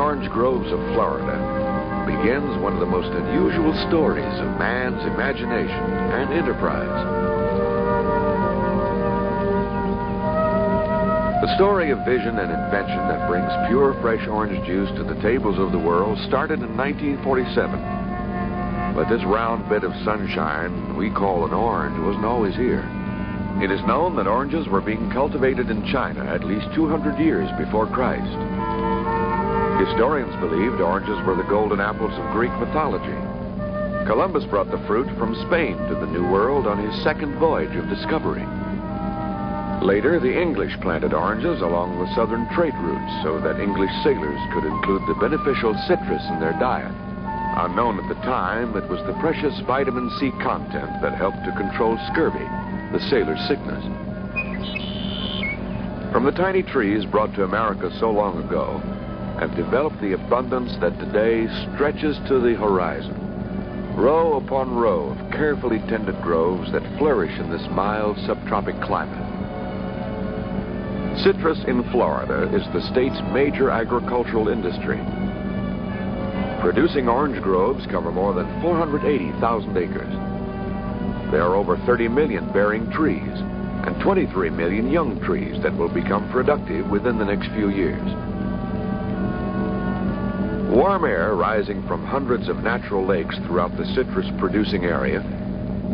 orange groves of Florida begins one of the most unusual stories of man's imagination and enterprise. The story of vision and invention that brings pure, fresh orange juice to the tables of the world started in 1947. But this round bit of sunshine we call an orange wasn't always here. It is known that oranges were being cultivated in China at least 200 years before Christ. Historians believed oranges were the golden apples of Greek mythology. Columbus brought the fruit from Spain to the New World on his second voyage of discovery. Later, the English planted oranges along the southern trade routes so that English sailors could include the beneficial citrus in their diet. Unknown at the time, it was the precious vitamin C content that helped to control scurvy, the sailor's sickness. From the tiny trees brought to America so long ago, have developed the abundance that today stretches to the horizon. Row upon row of carefully tended groves that flourish in this mild subtropic climate. Citrus in Florida is the state's major agricultural industry. Producing orange groves cover more than 480,000 acres. There are over 30 million bearing trees and 23 million young trees that will become productive within the next few years. Warm air rising from hundreds of natural lakes throughout the citrus-producing area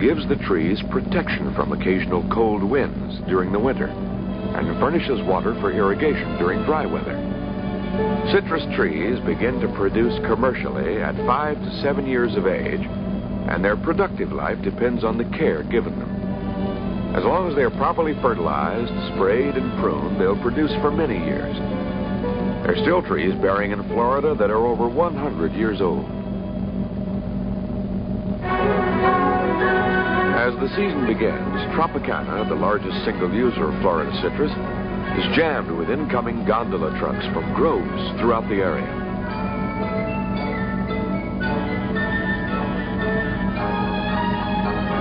gives the trees protection from occasional cold winds during the winter and furnishes water for irrigation during dry weather. Citrus trees begin to produce commercially at 5 to 7 years of age, and their productive life depends on the care given them. As long as they are properly fertilized, sprayed, and pruned, they'll produce for many years. There are still trees bearing in Florida that are over 100 years old. As the season begins, Tropicana, the largest single user of Florida citrus, is jammed with incoming gondola trucks from groves throughout the area.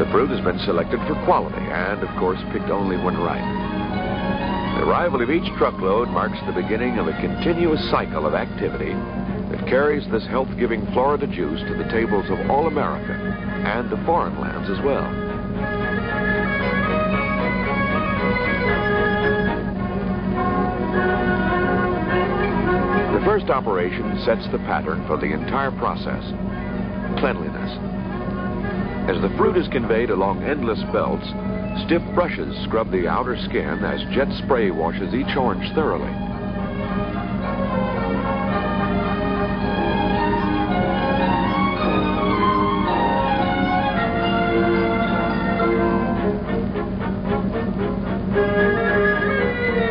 The fruit has been selected for quality and, of course, picked only when ripe. The arrival of each truckload marks the beginning of a continuous cycle of activity that carries this health-giving Florida juice to the tables of all America and to foreign lands as well. The first operation sets the pattern for the entire process: cleanliness. As the fruit is conveyed along endless belts, stiff brushes scrub the outer skin as jet spray washes each orange thoroughly.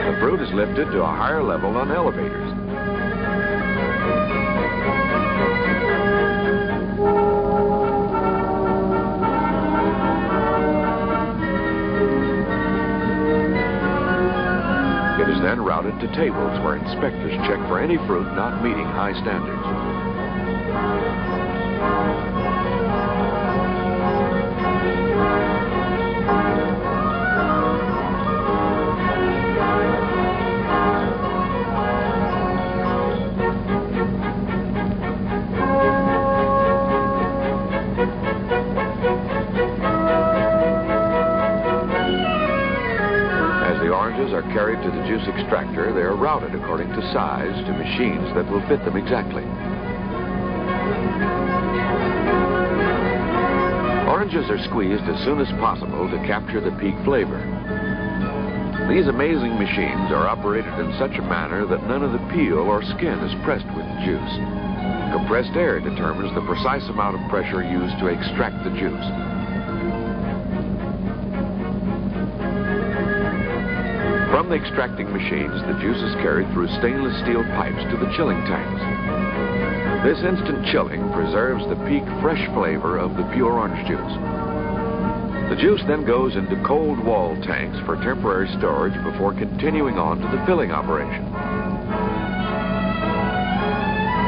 The fruit is lifted to a higher level on elevators. It is then routed to tables where inspectors check for any fruit not meeting high standards. Are carried to the juice extractor, they are routed according to size to machines that will fit them exactly. Oranges are squeezed as soon as possible to capture the peak flavor. These amazing machines are operated in such a manner that none of the peel or skin is pressed with the juice. Compressed air determines the precise amount of pressure used to extract the juice. From the extracting machines, the juice is carried through stainless steel pipes to the chilling tanks. This instant chilling preserves the peak fresh flavor of the pure orange juice. The juice then goes into cold wall tanks for temporary storage before continuing on to the filling operation.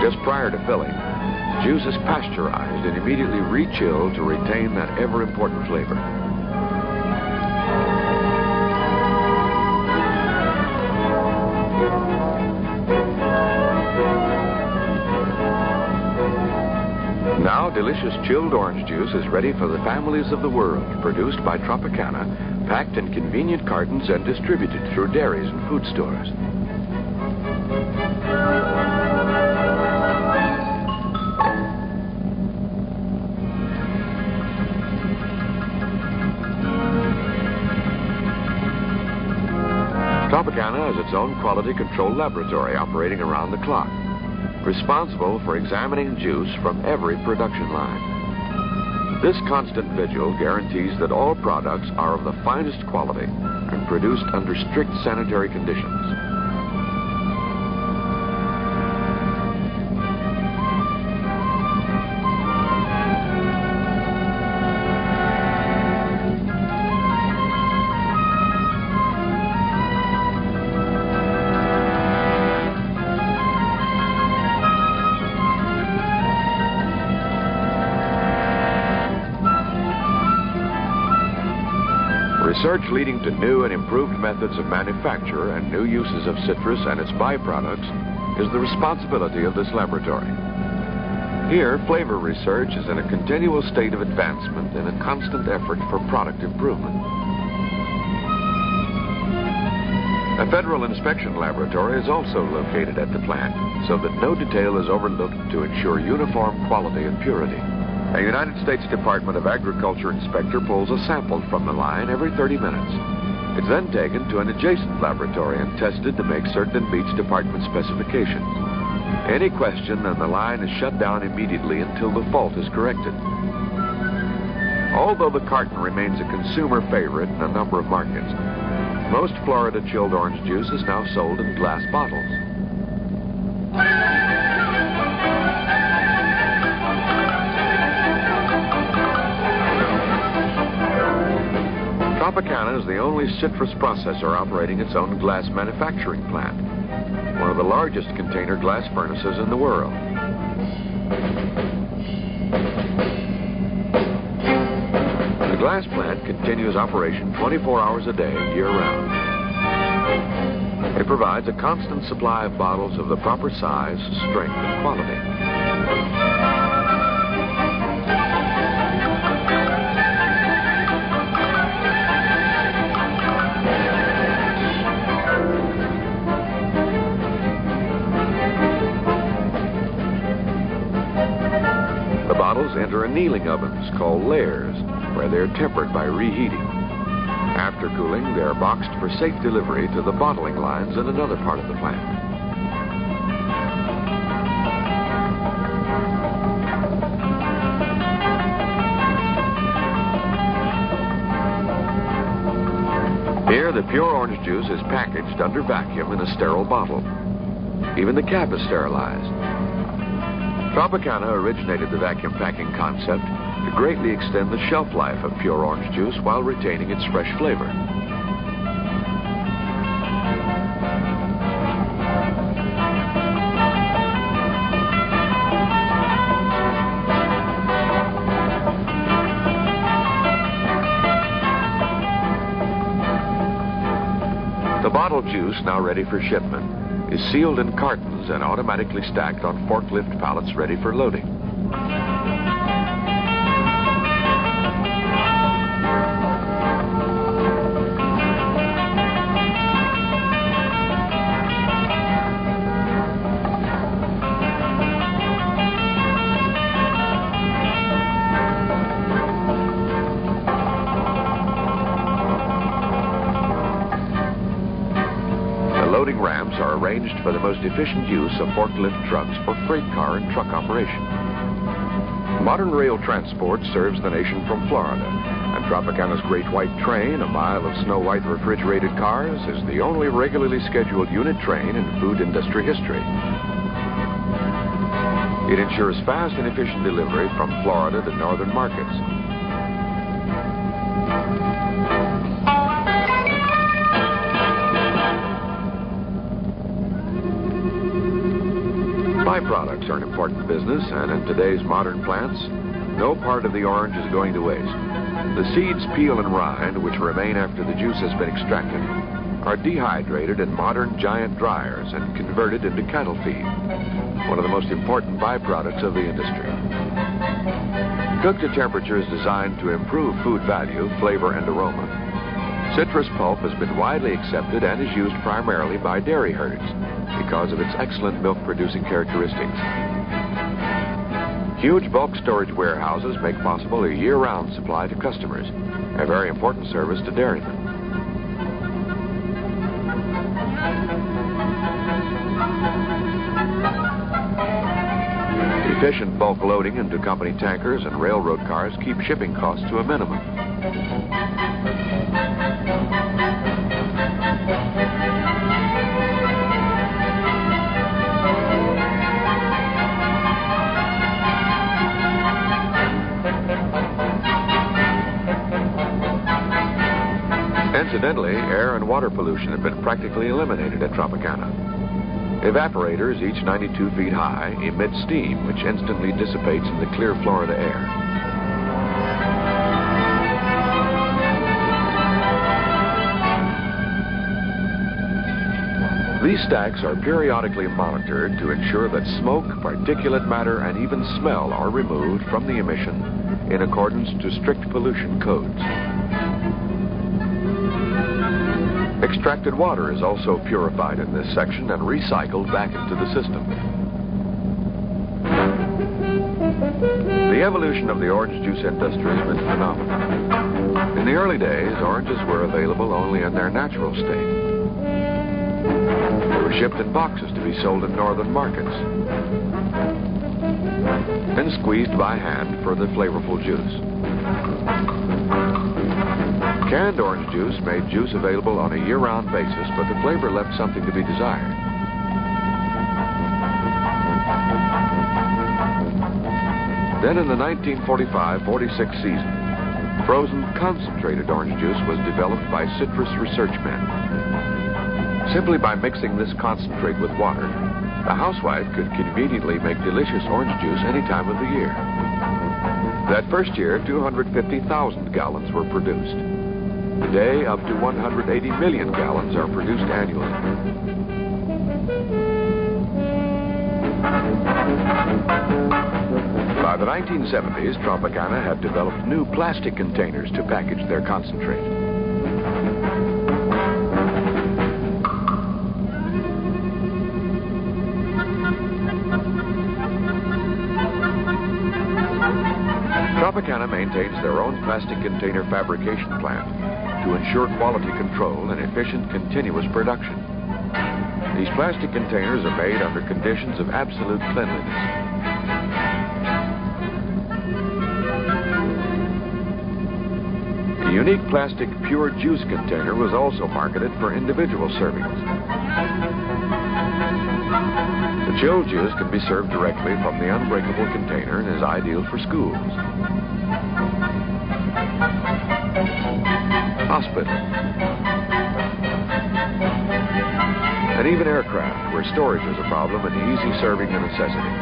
Just prior to filling, the juice is pasteurized and immediately re-chilled to retain that ever-important flavor. delicious chilled orange juice is ready for the families of the world, produced by Tropicana, packed in convenient cartons and distributed through dairies and food stores. Tropicana has its own quality control laboratory operating around the clock, responsible for examining juice from every production line. This constant vigil guarantees that all products are of the finest quality and produced under strict sanitary conditions. Research leading to new and improved methods of manufacture and new uses of citrus and its byproducts is the responsibility of this laboratory. Here, flavor research is in a continual state of advancement and a constant effort for product improvement. A federal inspection laboratory is also located at the plant so that no detail is overlooked to ensure uniform quality and purity. A United States Department of Agriculture inspector pulls a sample from the line every 30 minutes. It's then taken to an adjacent laboratory and tested to make certain it meets department specifications. Any question and the line is shut down immediately until the fault is corrected. Although the carton remains a consumer favorite in a number of markets, most Florida chilled orange juice is now sold in glass bottles. Tropicana is the only citrus processor operating its own glass manufacturing plant, one of the largest container glass furnaces in the world. The glass plant continues operation 24 hours a day, year-round. It provides a constant supply of bottles of the proper size, strength, and quality. The bottles enter annealing ovens called layers, where they are tempered by reheating. After cooling, they are boxed for safe delivery to the bottling lines in another part of the plant. Here, the pure orange juice is packaged under vacuum in a sterile bottle. Even the cap is sterilized. Tropicana originated the vacuum packing concept to greatly extend the shelf life of pure orange juice while retaining its fresh flavor. The bottled juice, now ready for shipment, is sealed in cartons and automatically stacked on forklift pallets ready for loading. Loading ramps are arranged for the most efficient use of forklift trucks for freight car and truck operation. Modern rail transport serves the nation from Florida, and Tropicana's Great White Train, a mile of snow-white refrigerated cars, is the only regularly scheduled unit train in food industry history. It ensures fast and efficient delivery from Florida to northern markets. Byproducts are an important business, and in today's modern plants, no part of the orange is going to waste. The seeds, peel, and rind, which remain after the juice has been extracted, are dehydrated in modern giant dryers and converted into cattle feed, one of the most important byproducts of the industry. Cooked at temperatures designed to improve food value, flavor, and aroma, citrus pulp has been widely accepted and is used primarily by dairy herds because of its excellent milk-producing characteristics. Huge bulk storage warehouses make possible a year-round supply to customers, a very important service to dairymen. Efficient bulk loading into company tankers and railroad cars keep shipping costs to a minimum. Incidentally, air and water pollution have been practically eliminated at Tropicana. Evaporators, each 92 feet high, emit steam which instantly dissipates in the clear Florida air. These stacks are periodically monitored to ensure that smoke, particulate matter, and even smell are removed from the emission in accordance to strict pollution codes. Extracted water is also purified in this section and recycled back into the system. The evolution of the orange juice industry has been phenomenal. In the early days, oranges were available only in their natural state. They were shipped in boxes to be sold in northern markets, then squeezed by hand for the flavorful juice. Canned orange juice made juice available on a year-round basis, but the flavor left something to be desired. Then in the 1945-46 season, frozen concentrated orange juice was developed by citrus research men. Simply by mixing this concentrate with water, the housewife could conveniently make delicious orange juice any time of the year. That first year, 250,000 gallons were produced. Today, up to 180 million gallons are produced annually. By the 1970s, Tropicana had developed new plastic containers to package their concentrate. Tropicana maintains their own plastic container fabrication plant to ensure quality control and efficient continuous production. These plastic containers are made under conditions of absolute cleanliness. A unique plastic pure juice container was also marketed for individual servings. The chilled juice can be served directly from the unbreakable container and is ideal for schools, hospitals, and even aircraft, where storage is a problem and easy serving a necessity.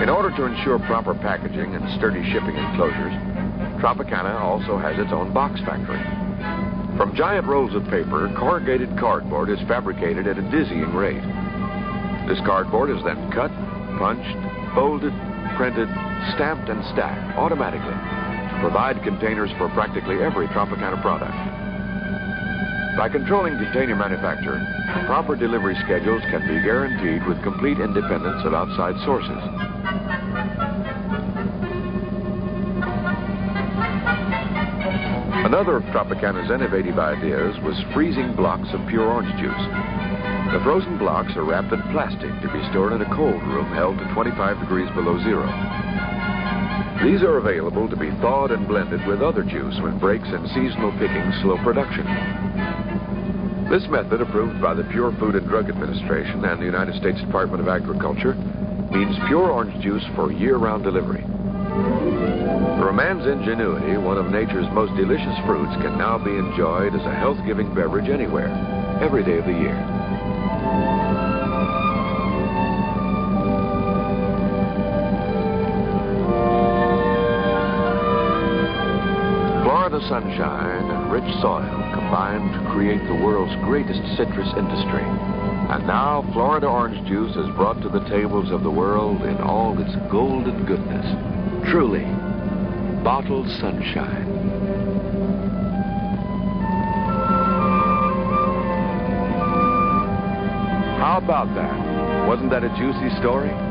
In order to ensure proper packaging and sturdy shipping enclosures, Tropicana also has its own box factory. From giant rolls of paper, corrugated cardboard is fabricated at a dizzying rate. This cardboard is then cut, punched, folded, printed, stamped, and stacked automatically to provide containers for practically every Tropicana product. By controlling container manufacture, proper delivery schedules can be guaranteed with complete independence of outside sources. Another of Tropicana's innovative ideas was freezing blocks of pure orange juice. The frozen blocks are wrapped in plastic to be stored in a cold room held to 25 degrees below zero. These are available to be thawed and blended with other juice when breaks in seasonal picking slow production. This method, approved by the Pure Food and Drug Administration and the United States Department of Agriculture, means pure orange juice for year-round delivery. Through a man's ingenuity, one of nature's most delicious fruits can now be enjoyed as a health-giving beverage anywhere, every day of the year. Florida sunshine and rich soil combine to create the world's greatest citrus industry. And now Florida orange juice is brought to the tables of the world in all its golden goodness. is. Truly, bottled sunshine. How about that? Wasn't that a juicy story?